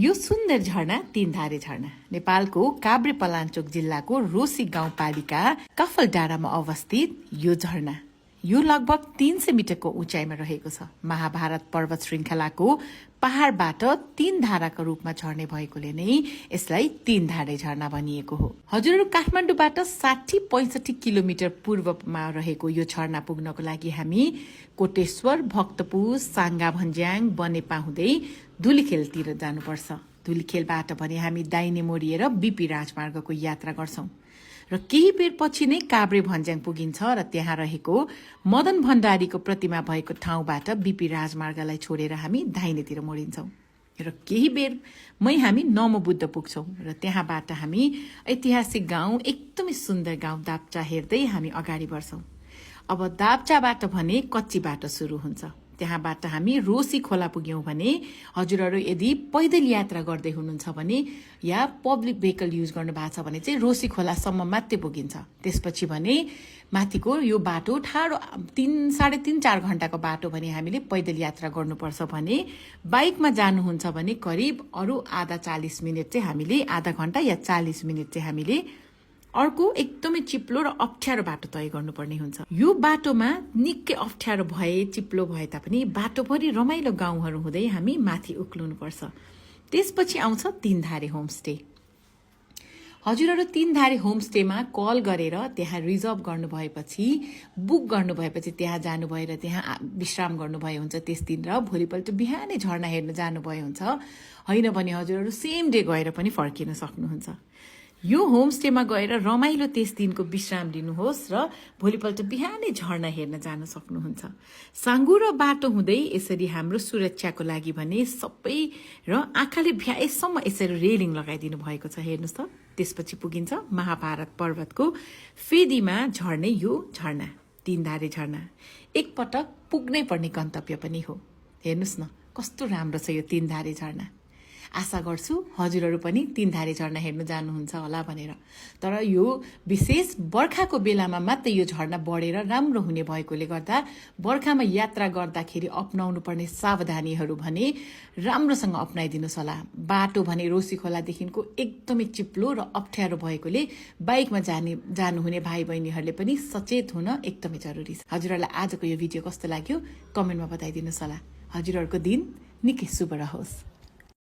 यो सुन्दर झरना तीनधारे झरना नेपालको काभ्रेपलाञ्चोक जिल्लाको रोसी गाउँपालिका कफल डाँडामा अवस्थित यो झरना यो लगभग 300 मिटरको उचाइमा रहेको छ। महाभारत पर्वत श्रृङ्खलाको पहाडबाट तीन धाराको रूपमा झर्ने भएकोले नै यसलाई तीनधारे झरना भनिएको हो। हजुरहरू काठमाडौँबाट 60-65 किलोमिटर पूर्वमा रहेको यो झरना पुग्नको लागि हामी कोटेश्वर, भक्तपुर, साङ्गा भन्ज्याङ, बनेपा हुँदै धुलीखेलतिर जानुपर्छ। धुलीखेलबाट भने हामी दाहिने मोडिएर बीपी राजमार्गको यात्रा गर्छौं र केही बेर पछि नै काभ्रे भन्ज्याङ पुगिन्छ र त्यहाँ रहेको मदन भण्डारीको प्रतिमा भएको ठाउँबाट बीपी राजमार्गलाई छोडेर हामी दाहिनेतिर मोडिन्छौं र केही बेरमै हामी नमोबुद्ध पुग्छौं र त्यहाँबाट हामी ऐतिहासिक गाउँ, एकदमै सुन्दर गाउँ दाप्चा हेर्दै हामी अगाडि बढ्छौं। अब दाप्चाबाट भने कच्ची बाटो सुरु हुन्छ। त्यहाँबाट हामी रोसी खोला पुग्यौं भने हजुरहरू यदि पैदल यात्रा गर्दै हुनुहुन्छ भने या पब्लिक भेहिकल युज गर्नु भएको छ भने चाहिँ रोसी खोलासम्म मात्रै पुगिन्छ। त्यसपछि भने माथिको यो बाटो ठाडो 3-3.5-4 घण्टाको बाटो भने हामीले पैदल यात्रा गर्नुपर्छ भने बाइकमा जानुहुन्छ भने करिब अरू आधा 40 मिनट चाहिँ हामीले आधा घण्टा या 40 मिनट चाहिँ हामीले अर्को एकदमै चिप्लो र अप्ठ्यारो बाटो तय गर्नुपर्ने हुन्छ। यो बाटोमा निकै अप्ठ्यारो भए चिप्लो भए तापनि बाटोभरि रमाइलो गाउँहरू हुँदै हामी माथि उक्लुनुपर्छ। त्यसपछि आउँछ तीनधारे होमस्टे। हजुरहरू तीनधारे होमस्टेमा कल गरेर त्यहाँ रिजर्भ गर्नु भएपछि बुक गर्नु भएपछि त्यहाँ जानु भएर त्यहाँ विश्राम गर्नुभए हुन्छ त्यस दिन र भोलिपल्ट बिहानै झरना हेर्न जानुभए हुन्छ। होइन भने हजुरहरू सेम डे गएर पनि फर्किन सक्नुहुन्छ। यो होमस्टेमा गएर रमाइलो त्यस दिनको विश्राम लिनुहोस् र भोलिपल्ट बिहानै झरना हेर्न जान सक्नुहुन्छ। साङ्गुरो बाटो हुँदै यसरी हाम्रो सुरक्षाको लागि भने सबै र आँखाले भ्याएसम्म यसरी रेलिङ लगाइदिनु भएको छ। हेर्नुहोस् त, त्यसपछि पुगिन्छ महाभारत पर्वतको फेदीमा झर्ने यो झरना तीनधारे झरना। एकपटक पुग्नै पर्ने गन्तव्य पनि हो। हेर्नुहोस् न कस्तो राम्रो छ यो तीनधारे झरना। आशा गर्छु हजुरहरू पनि तीनधारे झरना हेर्न जानुहुन्छ होला भनेर। तर यो विशेष बर्खाको बेलामा मात्रै यो झरना बढेर राम्रो हुने भएकोले गर्दा बर्खामा यात्रा गर्दाखेरि अपनाउनु पर्ने सावधानीहरू भने राम्रोसँग अपनाइदिनुहोस् होला। बाटो भने रोसी खोलादेखिको एकदमै चिप्लो र अप्ठ्यारो भएकोले बाइकमा जानुहुने भाइ बहिनीहरूले पनि सचेत हुन एकदमै जरुरी छ। हजुरहरूलाई आजको यो भिडियो कस्तो लाग्यो कमेन्टमा बताइदिनुहोस् होला। हजुरहरूको दिन निकै शुभ रहोस्।